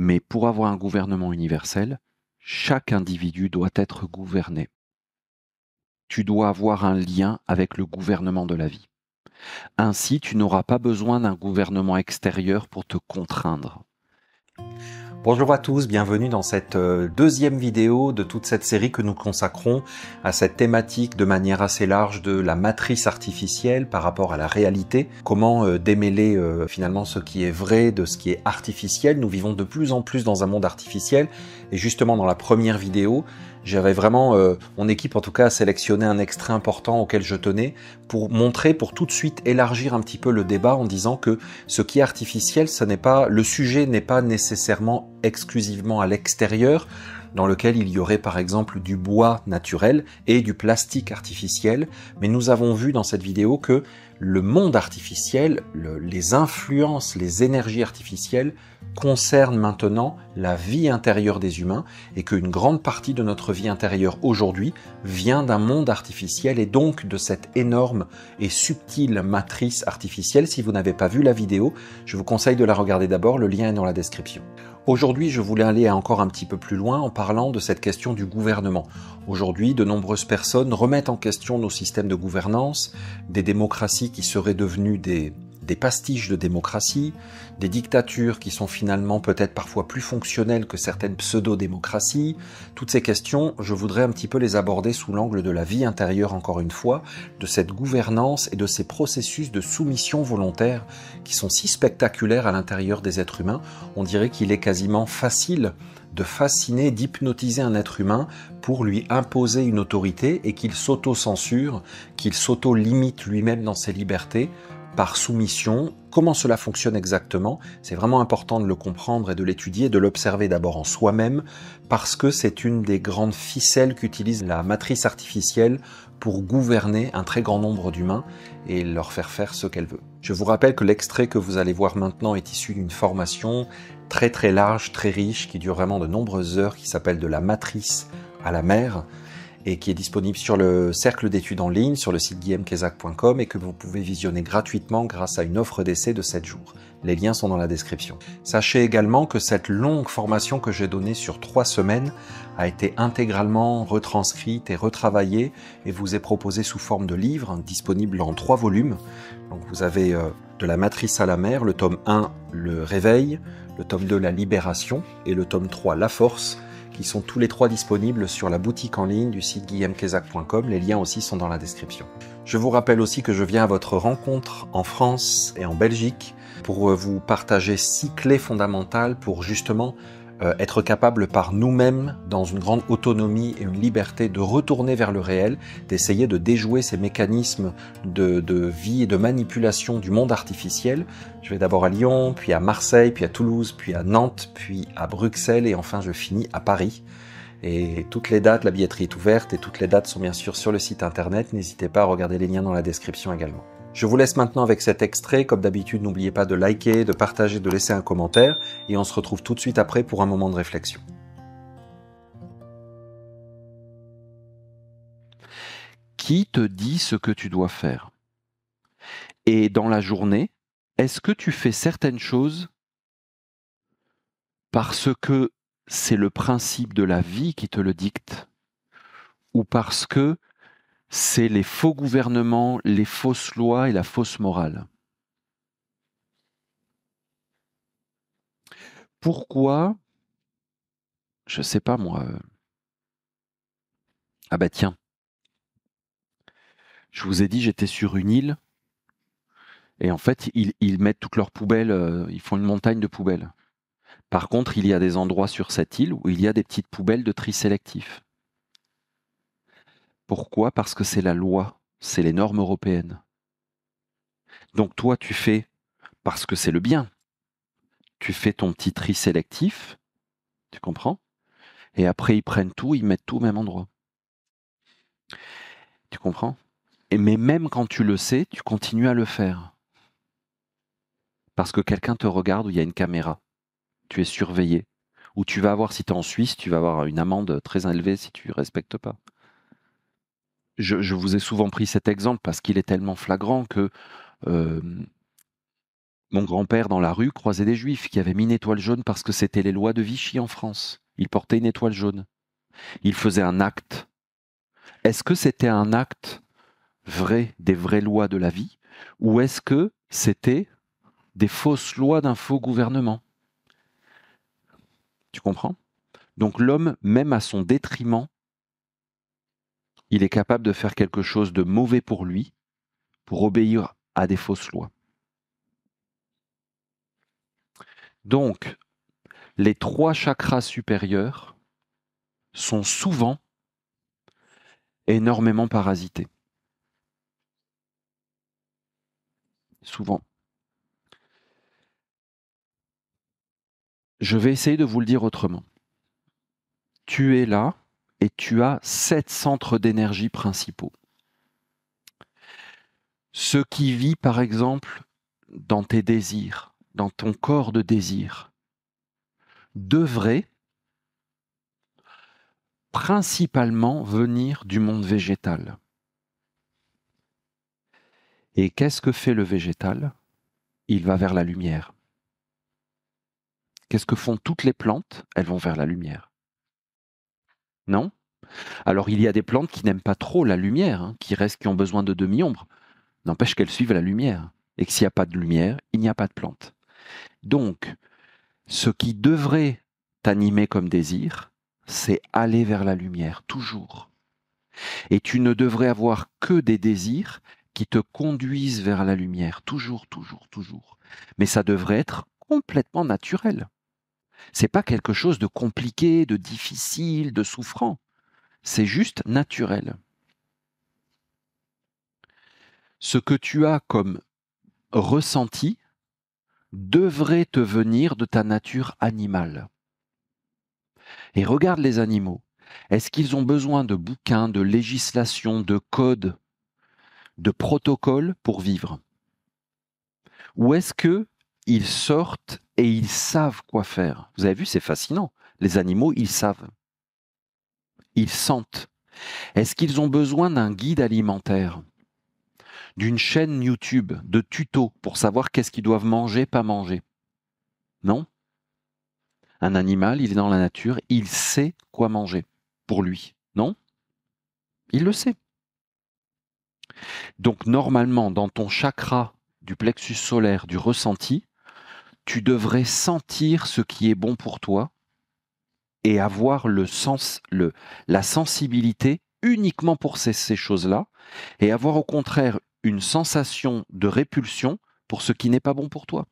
Mais pour avoir un gouvernement universel, chaque individu doit être gouverné. Tu dois avoir un lien avec le gouvernement de la vie. Ainsi, tu n'auras pas besoin d'un gouvernement extérieur pour te contraindre. Bonjour à tous, bienvenue dans cette deuxième vidéo de toute cette série que nous consacrons à cette thématique de manière assez large de la matrice artificielle par rapport à la réalité. Comment démêler finalement ce qui est vrai de ce qui est artificiel. Nous vivons de plus en plus dans un monde artificiel et justement dans la première vidéo, j'avais vraiment, mon équipe en tout cas, a sélectionné un extrait important auquel je tenais pour montrer, pour tout de suite élargir un petit peu le débat en disant que ce qui est artificiel, ce n'est pas, le sujet n'est pas nécessairement exclusivement à l'extérieur, dans lequel il y aurait par exemple du bois naturel et du plastique artificiel, mais nous avons vu dans cette vidéo que le monde artificiel, les influences, les énergies artificielles concernent maintenant la vie intérieure des humains et qu'une grande partie de notre vie intérieure aujourd'hui vient d'un monde artificiel et donc de cette énorme et subtile matrice artificielle. Si vous n'avez pas vu la vidéo, je vous conseille de la regarder d'abord, le lien est dans la description. Aujourd'hui, je voulais aller encore un petit peu plus loin en parlant de cette question du gouvernement. Aujourd'hui, de nombreuses personnes remettent en question nos systèmes de gouvernance, des démocraties qui seraient devenues des pastiches de démocratie, des dictatures qui sont finalement peut-être parfois plus fonctionnelles que certaines pseudo-démocraties. Toutes ces questions, je voudrais un petit peu les aborder sous l'angle de la vie intérieure, encore une fois, de cette gouvernance et de ces processus de soumission volontaire qui sont si spectaculaires à l'intérieur des êtres humains. On dirait qu'il est quasiment facile de fasciner, d'hypnotiser un être humain pour lui imposer une autorité et qu'il s'auto-censure, qu'il s'auto-limite lui-même dans ses libertés par soumission. Comment cela fonctionne exactement? C'est vraiment important de le comprendre et de l'étudier, de l'observer d'abord en soi-même, parce que c'est une des grandes ficelles qu'utilise la matrice artificielle pour gouverner un très grand nombre d'humains et leur faire ce qu'elle veut. Je vous rappelle que l'extrait que vous allez voir maintenant est issu d'une formation très large, très riche, qui dure vraiment de nombreuses heures, qui s'appelle de la matrice à la mer, et qui est disponible sur le cercle d'études en ligne, sur le site guillaimkezak.com et que vous pouvez visionner gratuitement grâce à une offre d'essai de 7 jours. Les liens sont dans la description. Sachez également que cette longue formation que j'ai donnée sur 3 semaines a été intégralement retranscrite et retravaillée et vous est proposée sous forme de livre, disponible en 3 volumes. Donc vous avez de la matrice à la mer, le tome 1, le réveil, le tome 2, la libération et le tome 3, la force, qui sont tous les 3 disponibles sur la boutique en ligne du site guillaimkezak.com. Les liens aussi sont dans la description. Je vous rappelle aussi que je viens à votre rencontre en France et en Belgique pour vous partager 6 clés fondamentales pour justement être capable par nous-mêmes, dans une grande autonomie et une liberté, de retourner vers le réel, d'essayer de déjouer ces mécanismes de vie et de manipulation du monde artificiel. Je vais d'abord à Lyon, puis à Marseille, puis à Toulouse, puis à Nantes, puis à Bruxelles et enfin je finis à Paris. Et toutes les dates, la billetterie est ouverte et toutes les dates sont bien sûr sur le site internet. N'hésitez pas à regarder les liens dans la description également. Je vous laisse maintenant avec cet extrait. Comme d'habitude, n'oubliez pas de liker, de partager, de laisser un commentaire. Et on se retrouve tout de suite après pour un moment de réflexion. Qui te dit ce que tu dois faire? Et dans la journée, est-ce que tu fais certaines choses parce que c'est le principe de la vie qui te le dicte, ou parce que c'est les faux gouvernements, les fausses lois et la fausse morale? Pourquoi, je sais pas moi, ah bah tiens, je vous ai dit j'étais sur une île et en fait ils mettent toutes leurs poubelles, ils font une montagne de poubelles. Par contre, il y a des endroits sur cette île où il y a des petites poubelles de tri sélectif. Pourquoi? Parce que c'est la loi, c'est les normes européennes. Donc toi, tu fais, parce que c'est le bien, tu fais ton petit tri sélectif, tu comprends? Et après, ils prennent tout, ils mettent tout au même endroit. Tu comprends? Mais même quand tu le sais, tu continues à le faire. Parce que quelqu'un te regarde où il y a une caméra. Tu es surveillé. Ou tu vas avoir, si tu es en Suisse, tu vas avoir une amende très élevée si tu ne respectes pas. Je vous ai souvent pris cet exemple parce qu'il est tellement flagrant que Mon grand-père, dans la rue, croisait des juifs qui avaient mis une étoile jaune parce que c'était les lois de Vichy en France. Il portait une étoile jaune. Il faisait un acte. Est-ce que c'était un acte vrai, des vraies lois de la vie, ou est-ce que c'était des fausses lois d'un faux gouvernement? Tu comprends? Donc l'homme, même à son détriment, il est capable de faire quelque chose de mauvais pour lui, pour obéir à des fausses lois. Donc, les 3 chakras supérieurs sont souvent énormément parasités. Souvent. Je vais essayer de vous le dire autrement. Tu es là et tu as 7 centres d'énergie principaux. Ce qui vit, par exemple, dans tes désirs, dans ton corps de désir, devrait principalement venir du monde végétal. Et qu'est-ce que fait le végétal? Il va vers la lumière. Qu'est-ce que font toutes les plantes? Elles vont vers la lumière. Non? Alors il y a des plantes qui n'aiment pas trop la lumière, hein, qui ont besoin de demi-ombre. N'empêche qu'elles suivent la lumière. Et que s'il n'y a pas de lumière, il n'y a pas de plante. Donc, ce qui devrait t'animer comme désir, c'est aller vers la lumière, toujours. Et tu ne devrais avoir que des désirs qui te conduisent vers la lumière, toujours, toujours, toujours. Mais ça devrait être complètement naturel. C'est pas quelque chose de compliqué, de difficile, de souffrant. C'est juste naturel. Ce que tu as comme ressenti devrait te venir de ta nature animale. Et regarde les animaux. Est-ce qu'ils ont besoin de bouquins, de législation, de codes, de protocoles pour vivre? Ou est-ce qu'ils sortent et ils savent quoi faire? Vous avez vu, c'est fascinant. Les animaux, ils savent. Ils sentent. Est-ce qu'ils ont besoin d'un guide alimentaire, d'une chaîne YouTube, de tutos pour savoir qu'est-ce qu'ils doivent manger, pas manger? Non. Un animal, il est dans la nature, il sait quoi manger pour lui. Non? Il le sait. Donc normalement, dans ton chakra du plexus solaire, du ressenti, tu devrais sentir ce qui est bon pour toi et avoir la sensibilité uniquement pour ces choses-là, et avoir au contraire une sensation de répulsion pour ce qui n'est pas bon pour toi.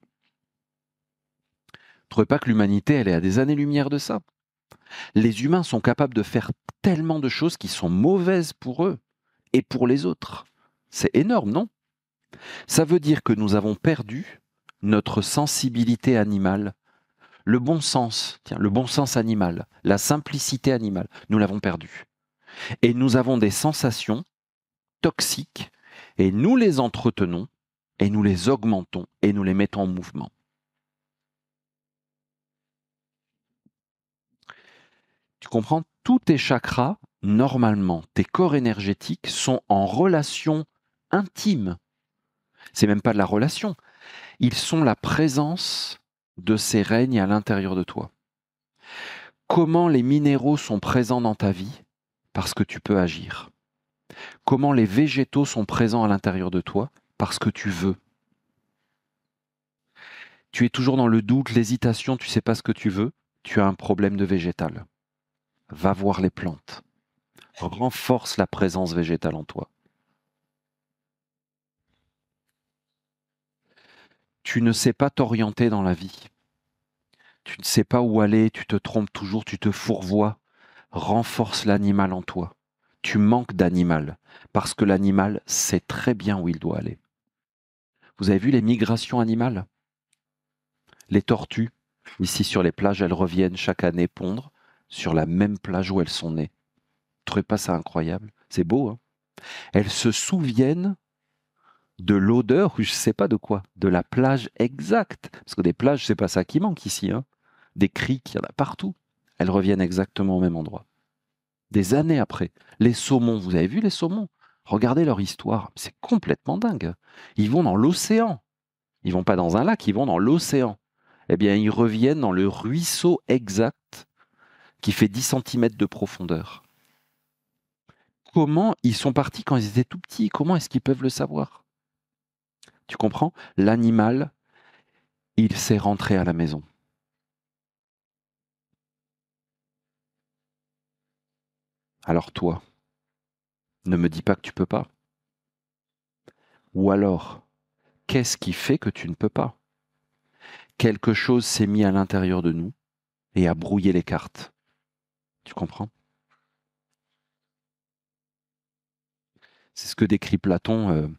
Ne trouvez pas que l'humanité, elle est à des années-lumière de ça? Les humains sont capables de faire tellement de choses qui sont mauvaises pour eux et pour les autres. C'est énorme, non? Ça veut dire que nous avons perdu notre sensibilité animale, le bon sens, le bon sens animal, la simplicité animale, nous l'avons perdu. Et nous avons des sensations toxiques et nous les entretenons et nous les augmentons et nous les mettons en mouvement. Tu comprends? Tous tes chakras, normalement, tes corps énergétiques sont en relation intime. C'est même pas de la relation. Ils sont la présence de ces règnes à l'intérieur de toi. Comment les minéraux sont présents dans ta vie? Parce que tu peux agir. Comment les végétaux sont présents à l'intérieur de toi? Parce que tu veux. Tu es toujours dans le doute, l'hésitation, tu ne sais pas ce que tu veux, tu as un problème de végétal. Va voir les plantes. Renforce la présence végétale en toi. Tu ne sais pas t'orienter dans la vie. Tu ne sais pas où aller, tu te trompes toujours, tu te fourvoies. Renforce l'animal en toi. Tu manques d'animal, parce que l'animal sait très bien où il doit aller. Vous avez vu les migrations animales? Les tortues, ici sur les plages, elles reviennent chaque année pondre sur la même plage où elles sont nées. Vous ne trouvez pas ça incroyable? C'est beau, hein? Elles se souviennent de l'odeur, ou je ne sais pas de quoi, de la plage exacte. Parce que des plages, c'est pas ça qui manque ici, hein. Des criques, il y en a partout. Elles reviennent exactement au même endroit. Des années après. Les saumons, vous avez vu les saumons? Regardez leur histoire, c'est complètement dingue. Ils vont dans l'océan. Ils vont pas dans un lac, ils vont dans l'océan. Eh bien, ils reviennent dans le ruisseau exact qui fait 10 cm de profondeur. Comment ils sont partis quand ils étaient tout petits? Comment est-ce qu'ils peuvent le savoir? Tu comprends? L'animal, il s'est rentré à la maison. Alors toi, ne me dis pas que tu peux pas. Ou alors, qu'est-ce qui fait que tu ne peux pas? Quelque chose s'est mis à l'intérieur de nous et a brouillé les cartes. Tu comprends? C'est ce que décrit Platon,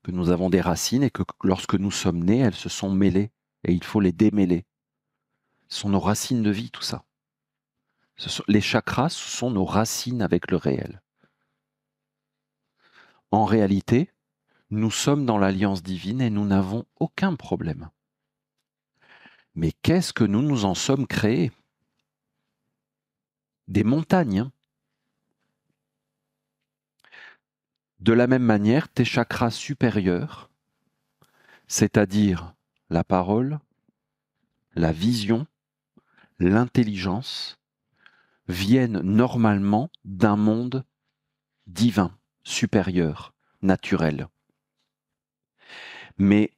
que nous avons des racines et que lorsque nous sommes nés, elles se sont mêlées et il faut les démêler. Ce sont nos racines de vie, tout ça. Les chakras, ce sont nos racines avec le réel. En réalité, nous sommes dans l'alliance divine et nous n'avons aucun problème. Mais qu'est-ce que nous nous en sommes créés? Des montagnes. Hein. De la même manière, tes chakras supérieurs, c'est-à-dire la parole, la vision, l'intelligence, viennent normalement d'un monde divin, supérieur, naturel. Mais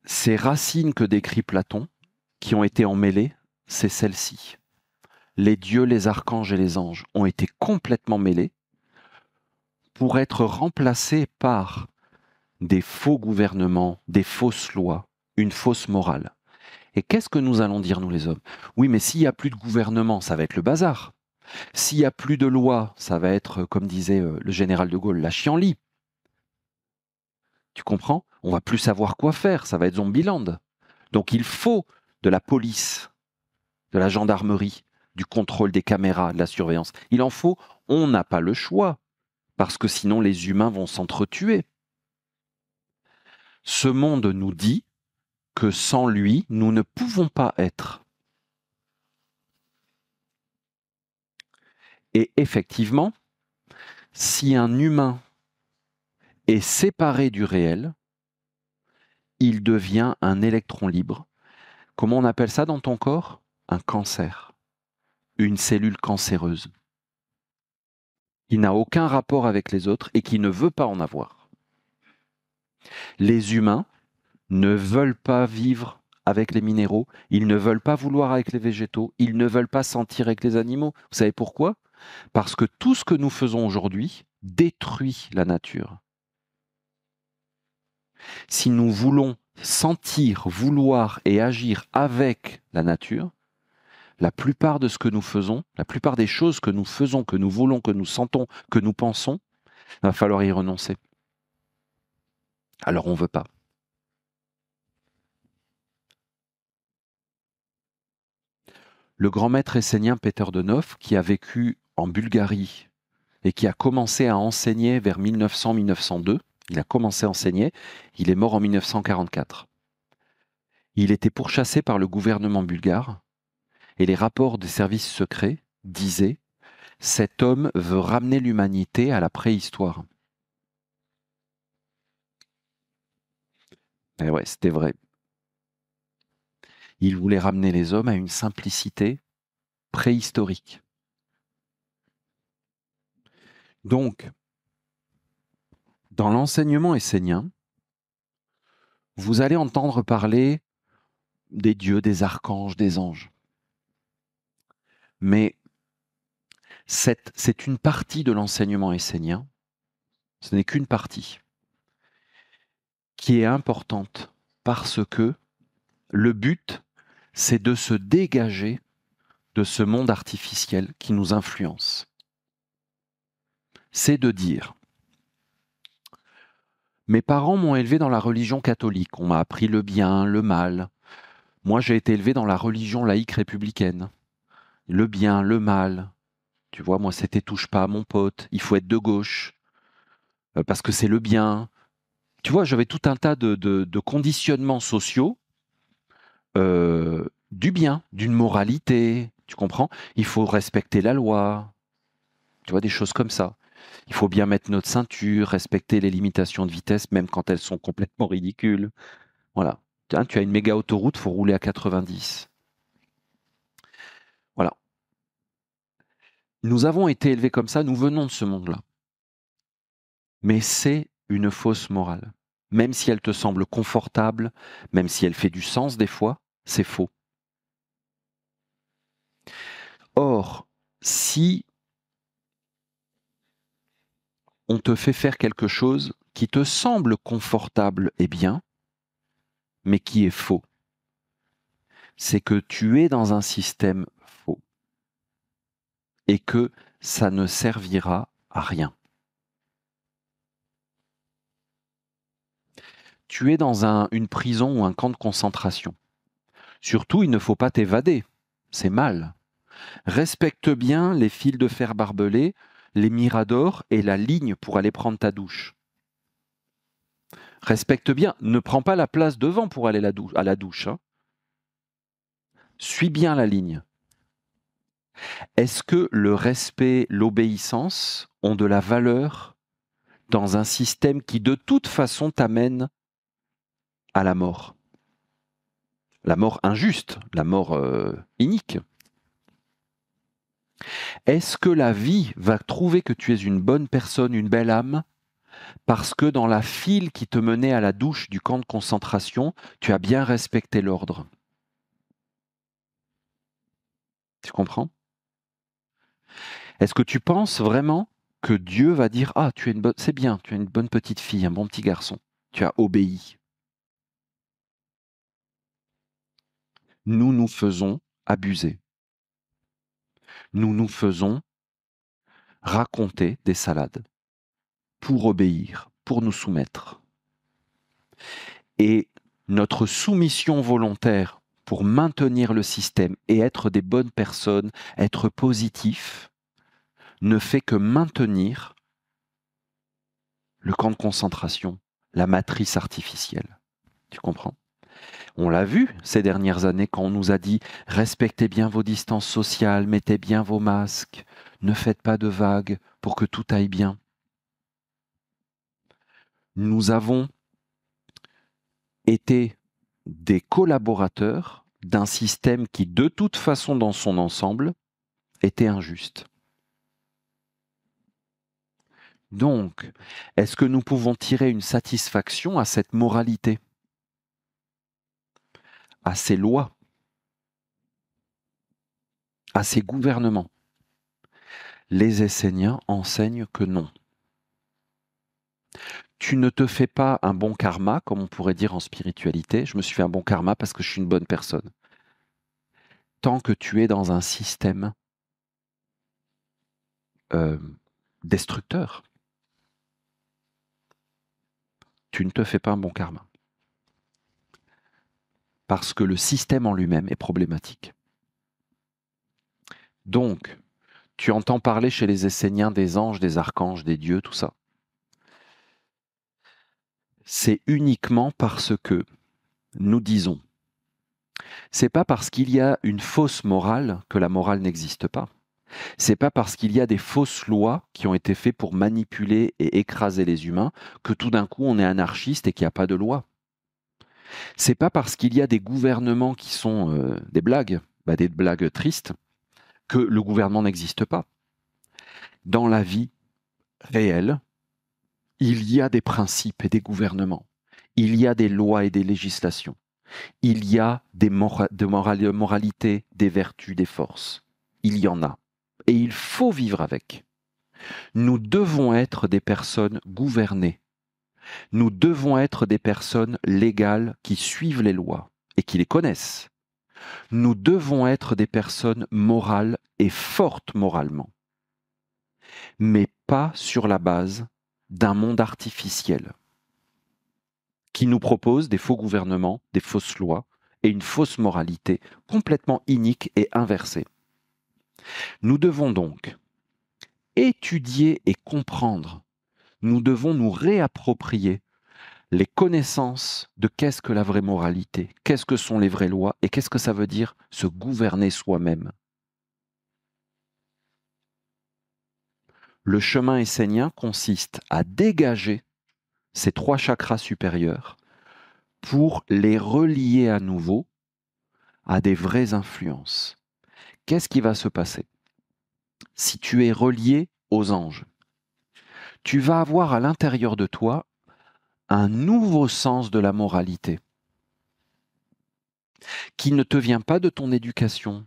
ces racines que décrit Platon, qui ont été emmêlées, c'est celles-ci. Les dieux, les archanges et les anges ont été complètement mêlés pour être remplacés par des faux gouvernements, des fausses lois, une fausse morale. Et qu'est-ce que nous allons dire, nous les hommes? Oui, mais s'il n'y a plus de gouvernement, ça va être le bazar. S'il n'y a plus de loi, ça va être, comme disait le général de Gaulle, la chienlit. Tu comprends? On va plus savoir quoi faire, ça va être Zombieland. Donc il faut de la police, de la gendarmerie, du contrôle des caméras, de la surveillance. Il en faut, on n'a pas le choix, parce que sinon les humains vont s'entretuer. Ce monde nous dit que sans lui, nous ne pouvons pas être. Et effectivement, si un humain est séparé du réel, il devient un électron libre. Comment on appelle ça dans ton corps? Un cancer, une cellule cancéreuse, qui n'a aucun rapport avec les autres et qui ne veut pas en avoir. Les humains ne veulent pas vivre avec les minéraux, ils ne veulent pas vouloir avec les végétaux, ils ne veulent pas sentir avec les animaux. Vous savez pourquoi? Parce que tout ce que nous faisons aujourd'hui détruit la nature. Si nous voulons sentir, vouloir et agir avec la nature, la plupart de ce que nous faisons, la plupart des choses que nous faisons, que nous voulons, que nous sentons, que nous pensons, il va falloir y renoncer. Alors on ne veut pas. Le grand maître essénien Peter de Nof, qui a vécu en Bulgarie et qui a commencé à enseigner vers 1900-1902, il a commencé à enseigner, il est mort en 1944. Il était pourchassé par le gouvernement bulgare et les rapports des services secrets disaient « Cet homme veut ramener l'humanité à la préhistoire ». Et ouais, c'était vrai. Il voulait ramener les hommes à une simplicité préhistorique. Donc, dans l'enseignement essénien, vous allez entendre parler des dieux, des archanges, des anges. Mais c'est une partie de l'enseignement essénien, ce n'est qu'une partie, qui est importante parce que le but, c'est de se dégager de ce monde artificiel qui nous influence. C'est de dire, mes parents m'ont élevé dans la religion catholique, on m'a appris le bien, le mal. Moi, j'ai été élevé dans la religion laïque républicaine. Le bien, le mal. Tu vois, moi, c'était touche pas à mon pote, il faut être de gauche, parce que c'est le bien. Tu vois, j'avais tout un tas de conditionnements sociaux du bien, d'une moralité, tu comprends? Il faut respecter la loi, tu vois, des choses comme ça. Il faut bien mettre notre ceinture, respecter les limitations de vitesse, même quand elles sont complètement ridicules. Voilà. Tiens, tu as une méga autoroute, il faut rouler à 90. Voilà. Nous avons été élevés comme ça, nous venons de ce monde-là. Mais c'est une fausse morale. Même si elle te semble confortable, même si elle fait du sens des fois, c'est faux. Or, si on te fait faire quelque chose qui te semble confortable et bien, mais qui est faux, c'est que tu es dans un système faux et que ça ne servira à rien. Tu es dans une prison ou un camp de concentration. Surtout, il ne faut pas t'évader. C'est mal. Respecte bien les fils de fer barbelés, les miradors et la ligne pour aller prendre ta douche. Respecte bien. Ne prends pas la place devant pour aller à la douche. Hein. Suis bien la ligne. Est-ce que le respect, l'obéissance ont de la valeur dans un système qui de toute façon t'amène à la mort? La mort injuste, la mort inique. Est-ce que la vie va trouver que tu es une bonne personne, une belle âme, parce que dans la file qui te menait à la douche du camp de concentration, tu as bien respecté l'ordre? Tu comprends? Est-ce que tu penses vraiment que Dieu va dire « Ah, tu es une bonne, c'est bien, tu es une bonne petite fille, un bon petit garçon, tu as obéi ». Nous nous faisons abuser. Nous nous faisons raconter des salades pour obéir, pour nous soumettre. Et notre soumission volontaire pour maintenir le système et être des bonnes personnes, être positif, ne fait que maintenir le camp de concentration, la matrice artificielle. Tu comprends? On l'a vu ces dernières années quand on nous a dit « Respectez bien vos distances sociales, mettez bien vos masques, ne faites pas de vagues pour que tout aille bien. » Nous avons été des collaborateurs d'un système qui, de toute façon, dans son ensemble, était injuste. Donc, est-ce que nous pouvons tirer une satisfaction à cette moralité, à ces lois, à ces gouvernements? Les Esséniens enseignent que non. Tu ne te fais pas un bon karma, comme on pourrait dire en spiritualité. Je me suis fait un bon karma parce que je suis une bonne personne. Tant que tu es dans un système destructeur, tu ne te fais pas un bon karma. Parce que le système en lui-même est problématique. Donc, tu entends parler chez les Esséniens des anges, des archanges, des dieux, tout ça. C'est uniquement parce que nous disons, c'est pas parce qu'il y a une fausse morale que la morale n'existe pas. C'est pas parce qu'il y a des fausses lois qui ont été faites pour manipuler et écraser les humains que tout d'un coup on est anarchiste et qu'il n'y a pas de loi. C'est pas parce qu'il y a des gouvernements qui sont des blagues tristes, que le gouvernement n'existe pas. Dans la vie réelle, il y a des principes et des gouvernements. Il y a des lois et des législations. Il y a des moralités, des vertus, des forces. Il y en a. Et il faut vivre avec. Nous devons être des personnes gouvernées. Nous devons être des personnes légales qui suivent les lois et qui les connaissent. Nous devons être des personnes morales et fortes moralement, mais pas sur la base d'un monde artificiel qui nous propose des faux gouvernements, des fausses lois et une fausse moralité complètement inique et inversée. Nous devons donc étudier et comprendre. Nous devons nous réapproprier les connaissances de qu'est-ce que la vraie moralité, qu'est-ce que sont les vraies lois et qu'est-ce que ça veut dire se gouverner soi-même. Le chemin essénien consiste à dégager ces 3 chakras supérieurs pour les relier à nouveau à des vraies influences. Qu'est-ce qui va se passer? Si tu es relié aux anges, tu vas avoir à l'intérieur de toi un nouveau sens de la moralité qui ne te vient pas de ton éducation,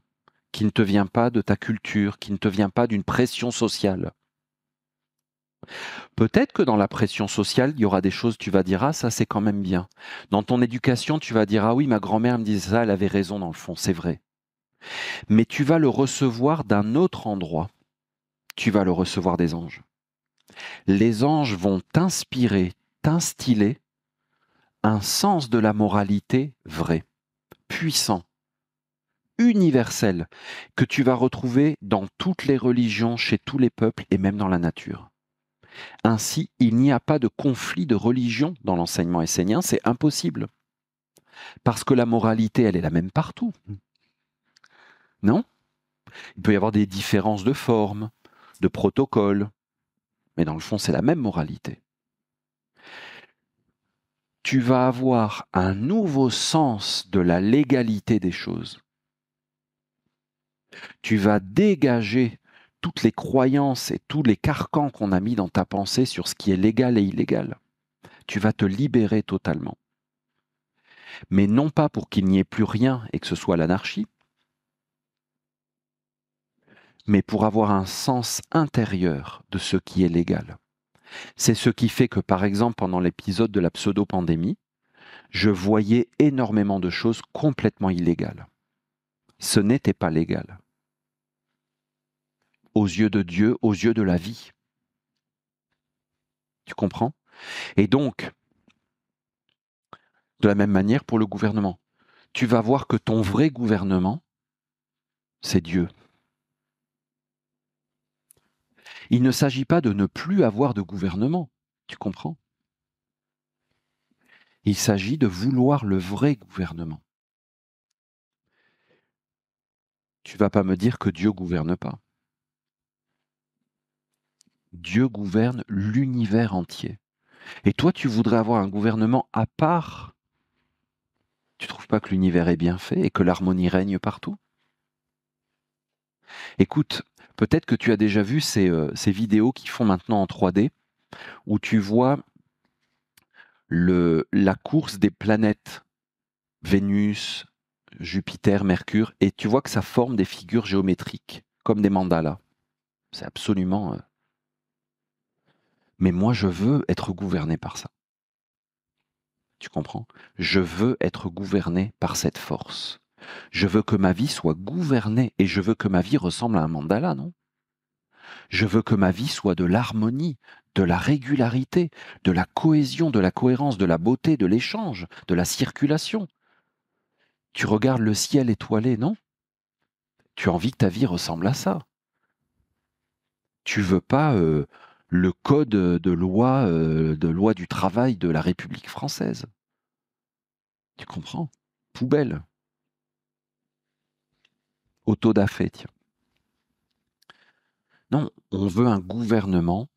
qui ne te vient pas de ta culture, qui ne te vient pas d'une pression sociale. Peut-être que dans la pression sociale, il y aura des choses, tu vas dire, ah, ça c'est quand même bien. Dans ton éducation, tu vas dire, ah oui, ma grand-mère me disait ça, elle avait raison dans le fond, c'est vrai. Mais tu vas le recevoir d'un autre endroit. Tu vas le recevoir des anges. Les anges vont t'inspirer, t'instiller un sens de la moralité vrai, puissant, universel, que tu vas retrouver dans toutes les religions, chez tous les peuples et même dans la nature. Ainsi, il n'y a pas de conflit de religion dans l'enseignement essénien, c'est impossible. Parce que la moralité, elle est la même partout. Non? Il peut y avoir des différences de forme, de protocole, mais dans le fond, c'est la même moralité. Tu vas avoir un nouveau sens de la légalité des choses. Tu vas dégager toutes les croyances et tous les carcans qu'on a mis dans ta pensée sur ce qui est légal et illégal. Tu vas te libérer totalement. Mais non pas pour qu'il n'y ait plus rien et que ce soit l'anarchie, mais pour avoir un sens intérieur de ce qui est légal. C'est ce qui fait que, par exemple, pendant l'épisode de la pseudo-pandémie, je voyais énormément de choses complètement illégales. Ce n'était pas légal. Aux yeux de Dieu, aux yeux de la vie. Tu comprends? Et donc, de la même manière pour le gouvernement. Tu vas voir que ton vrai gouvernement, c'est Dieu. Il ne s'agit pas de ne plus avoir de gouvernement. Tu comprends? Il s'agit de vouloir le vrai gouvernement. Tu vas pas me dire que Dieu gouverne pas. Dieu gouverne l'univers entier. Et toi, tu voudrais avoir un gouvernement à part? Tu trouves pas que l'univers est bien fait et que l'harmonie règne partout? Écoute, peut-être que tu as déjà vu ces vidéos qui font maintenant en 3D, où tu vois la course des planètes, Vénus, Jupiter, Mercure, et tu vois que ça forme des figures géométriques, comme des mandalas. C'est absolument... Mais moi, je veux être gouverné par ça. Tu comprends? Je veux être gouverné par cette force. Je veux que ma vie soit gouvernée et je veux que ma vie ressemble à un mandala, non? Je veux que ma vie soit de l'harmonie, de la régularité, de la cohésion, de la cohérence, de la beauté, de l'échange, de la circulation. Tu regardes le ciel étoilé, non? Tu as envie que ta vie ressemble à ça. Tu veux pas le code de loi du travail de la République française. Tu comprends? Poubelle. Autodafé, tiens. Non, on veut un gouvernement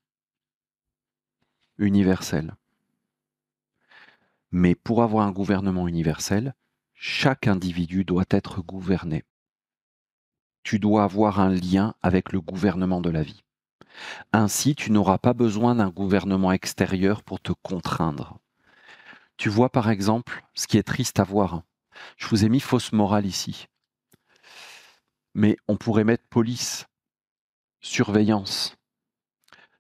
universel. Mais pour avoir un gouvernement universel, chaque individu doit être gouverné. Tu dois avoir un lien avec le gouvernement de la vie. Ainsi, tu n'auras pas besoin d'un gouvernement extérieur pour te contraindre. Tu vois par exemple ce qui est triste à voir. Je vous ai mis fausse morale ici. Mais on pourrait mettre police, surveillance.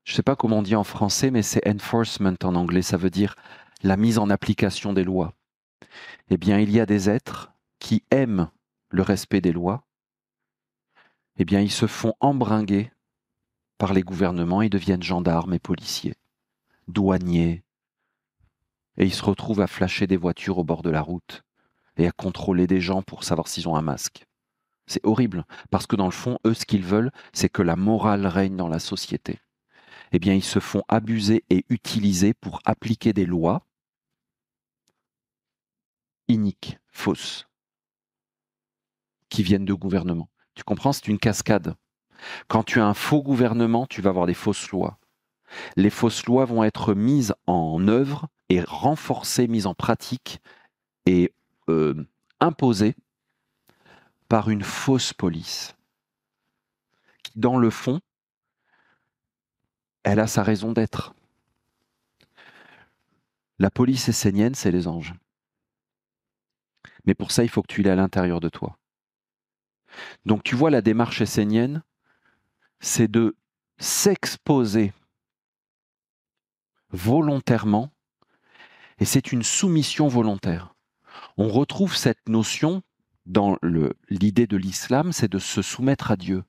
Je ne sais pas comment on dit en français, mais c'est enforcement en anglais. Ça veut dire la mise en application des lois. Eh bien, il y a des êtres qui aiment le respect des lois. Eh bien, ils se font embringuer par les gouvernements, ils deviennent gendarmes et policiers, douaniers, et ils se retrouvent à flasher des voitures au bord de la route et à contrôler des gens pour savoir s'ils ont un masque. C'est horrible, parce que dans le fond, eux, ce qu'ils veulent, c'est que la morale règne dans la société. Eh bien, ils se font abuser et utiliser pour appliquer des lois iniques, fausses, qui viennent de gouvernements. Tu comprends? C'est une cascade. Quand tu as un faux gouvernement, tu vas avoir des fausses lois. Les fausses lois vont être mises en œuvre et renforcées, mises en pratique et imposées par une fausse police qui, dans le fond, elle a sa raison d'être. La police essénienne, c'est les anges. Mais pour ça, il faut que tu l'aies à l'intérieur de toi. Donc tu vois, la démarche essénienne, c'est de s'exposer volontairement, et c'est une soumission volontaire. On retrouve cette notion dans l'idée de l'islam, c'est de se soumettre à Dieu.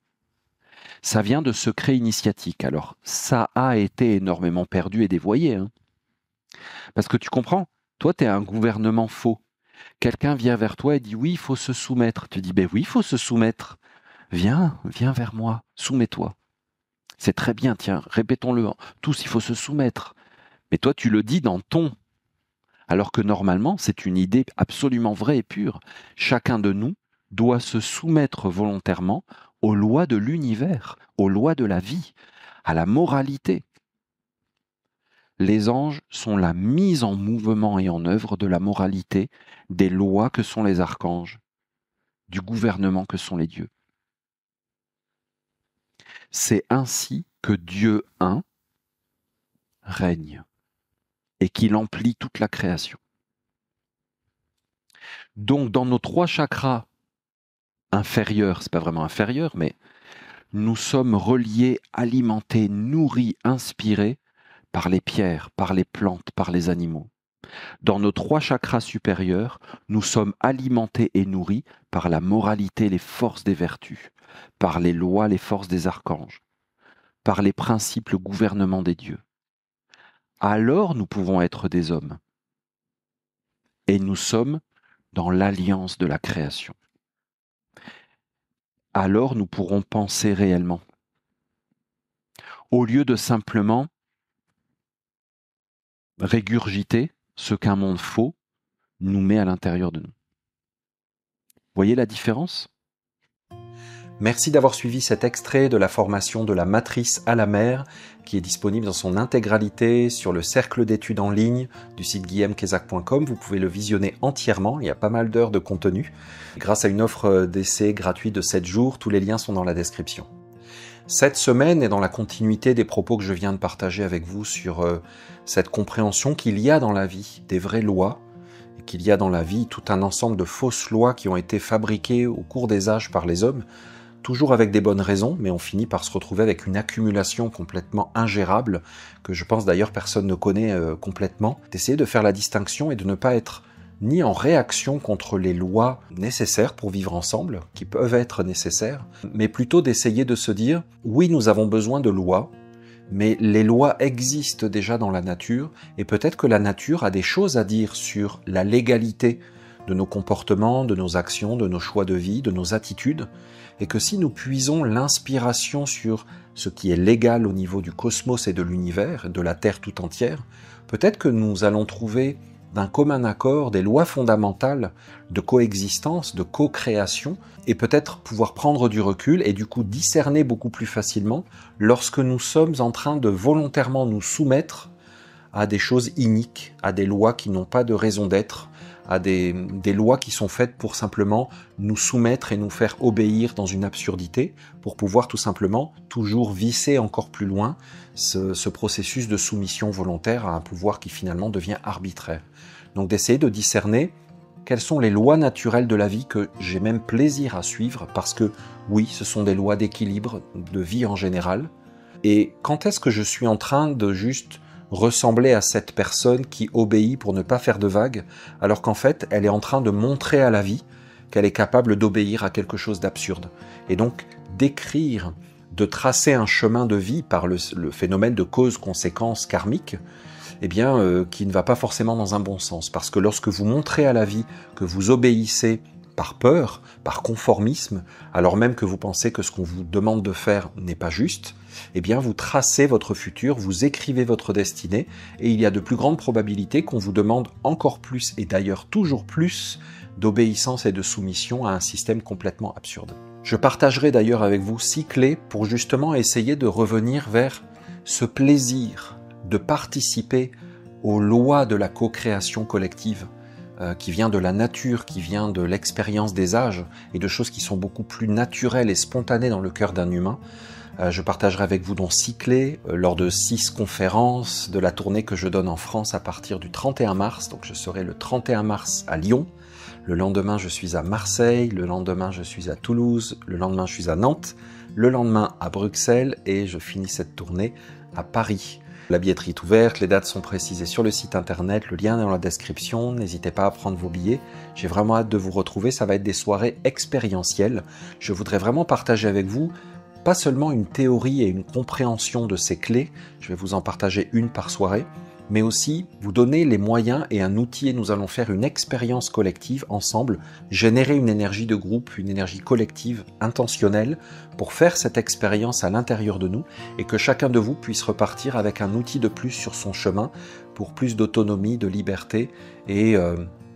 Ça vient de secret initiatique. Alors, ça a été énormément perdu et dévoyé. Hein. Parce que tu comprends, toi, tu es un gouvernement faux. Quelqu'un vient vers toi et dit « oui, il faut se soumettre ». Tu dis « ben oui, il faut se soumettre. Viens vers moi, soumets-toi ». C'est très bien, tiens, répétons-le. Tous, il faut se soumettre. Mais toi, tu le dis dans ton. Alors que normalement, c'est une idée absolument vraie et pure. Chacun de nous doit se soumettre volontairement aux lois de l'univers, aux lois de la vie, à la moralité. Les anges sont la mise en mouvement et en œuvre de la moralité, des lois que sont les archanges, du gouvernement que sont les dieux. C'est ainsi que Dieu un règne et qu'il emplit toute la création. Donc dans nos 3 chakras inférieurs, c'est pas vraiment inférieur, mais nous sommes reliés, alimentés, nourris, inspirés par les pierres, par les plantes, par les animaux. Dans nos 3 chakras supérieurs, nous sommes alimentés et nourris par la moralité, les forces des vertus, par les lois, les forces des archanges, par les principes, le gouvernement des dieux. Alors nous pouvons être des hommes. Et nous sommes dans l'alliance de la création. Alors nous pourrons penser réellement. Au lieu de simplement régurgiter ce qu'un monde faux nous met à l'intérieur de nous. Voyez la différence ? Merci d'avoir suivi cet extrait de la formation de la matrice à la mer qui est disponible dans son intégralité sur le cercle d'études en ligne du site guillamekezak.com. Vous pouvez le visionner entièrement, il y a pas mal d'heures de contenu. Grâce à une offre d'essai gratuite de 7 jours, tous les liens sont dans la description. Cette semaine est dans la continuité des propos que je viens de partager avec vous sur cette compréhension qu'il y a dans la vie des vraies lois, et qu'il y a dans la vie tout un ensemble de fausses lois qui ont été fabriquées au cours des âges par les hommes, toujours avec des bonnes raisons, mais on finit par se retrouver avec une accumulation complètement ingérable, que je pense d'ailleurs personne ne connaît complètement, d'essayer de faire la distinction et de ne pas être ni en réaction contre les lois nécessaires pour vivre ensemble, qui peuvent être nécessaires, mais plutôt d'essayer de se dire, oui, nous avons besoin de lois, mais les lois existent déjà dans la nature, et peut-être que la nature a des choses à dire sur la légalité de nos comportements, de nos actions, de nos choix de vie, de nos attitudes, et que si nous puisons l'inspiration sur ce qui est légal au niveau du cosmos et de l'univers, de la Terre tout entière, peut-être que nous allons trouver d'un commun accord des lois fondamentales de coexistence, de co-création, et peut-être pouvoir prendre du recul et du coup discerner beaucoup plus facilement lorsque nous sommes en train de volontairement nous soumettre à des choses iniques, à des lois qui n'ont pas de raison d'être, à des lois qui sont faites pour simplement nous soumettre et nous faire obéir dans une absurdité, pour pouvoir tout simplement toujours visser encore plus loin ce processus de soumission volontaire à un pouvoir qui finalement devient arbitraire. Donc d'essayer de discerner quelles sont les lois naturelles de la vie que j'ai même plaisir à suivre, parce que oui, ce sont des lois d'équilibre, de vie en général, et quand est-ce que je suis en train de juste ressembler à cette personne qui obéit pour ne pas faire de vagues, alors qu'en fait, elle est en train de montrer à la vie qu'elle est capable d'obéir à quelque chose d'absurde. Et donc, d'écrire, de tracer un chemin de vie par le phénomène de cause-conséquence karmique, eh bien, qui ne va pas forcément dans un bon sens. Parce que lorsque vous montrez à la vie que vous obéissez par peur, par conformisme, alors même que vous pensez que ce qu'on vous demande de faire n'est pas juste, eh bien vous tracez votre futur, vous écrivez votre destinée, et il y a de plus grandes probabilités qu'on vous demande encore plus, et d'ailleurs toujours plus, d'obéissance et de soumission à un système complètement absurde. Je partagerai d'ailleurs avec vous 6 clés pour justement essayer de revenir vers ce plaisir de participer aux lois de la co-création collective qui vient de la nature, qui vient de l'expérience des âges et de choses qui sont beaucoup plus naturelles et spontanées dans le cœur d'un humain. Je partagerai avec vous donc 6 clés lors de 6 conférences de la tournée que je donne en France à partir du 31 mars. Donc je serai le 31 mars à Lyon, le lendemain je suis à Marseille, le lendemain je suis à Toulouse, le lendemain je suis à Nantes, le lendemain à Bruxelles et je finis cette tournée à Paris. La billetterie est ouverte, les dates sont précisées sur le site internet, le lien est dans la description, n'hésitez pas à prendre vos billets. J'ai vraiment hâte de vous retrouver, ça va être des soirées expérientielles. Je voudrais vraiment partager avec vous pas seulement une théorie et une compréhension de ces clés, je vais vous en partager une par soirée, mais aussi vous donner les moyens et un outil et nous allons faire une expérience collective ensemble, générer une énergie de groupe, une énergie collective intentionnelle pour faire cette expérience à l'intérieur de nous et que chacun de vous puisse repartir avec un outil de plus sur son chemin pour plus d'autonomie, de liberté et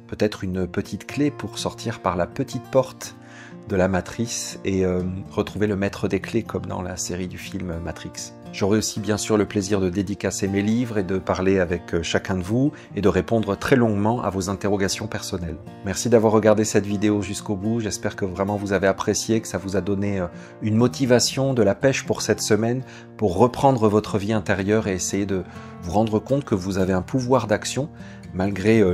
peut-être une petite clé pour sortir par la petite porte de la matrice et retrouver le maître des clés comme dans la série du film Matrix. J'aurai aussi bien sûr le plaisir de dédicacer mes livres et de parler avec chacun de vous et de répondre très longuement à vos interrogations personnelles. Merci d'avoir regardé cette vidéo jusqu'au bout, j'espère que vraiment vous avez apprécié, que ça vous a donné une motivation, de la pêche pour cette semaine, pour reprendre votre vie intérieure et essayer de vous rendre compte que vous avez un pouvoir d'action malgré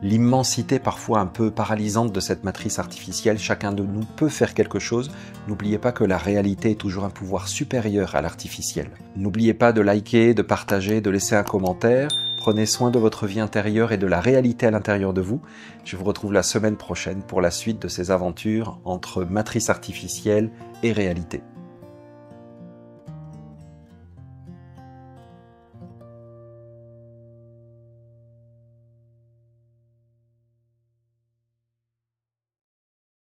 l'immensité parfois un peu paralysante de cette matrice artificielle. Chacun de nous peut faire quelque chose. N'oubliez pas que la réalité est toujours un pouvoir supérieur à l'artificiel. N'oubliez pas de liker, de partager, de laisser un commentaire. Prenez soin de votre vie intérieure et de la réalité à l'intérieur de vous. Je vous retrouve la semaine prochaine pour la suite de ces aventures entre matrice artificielle et réalité.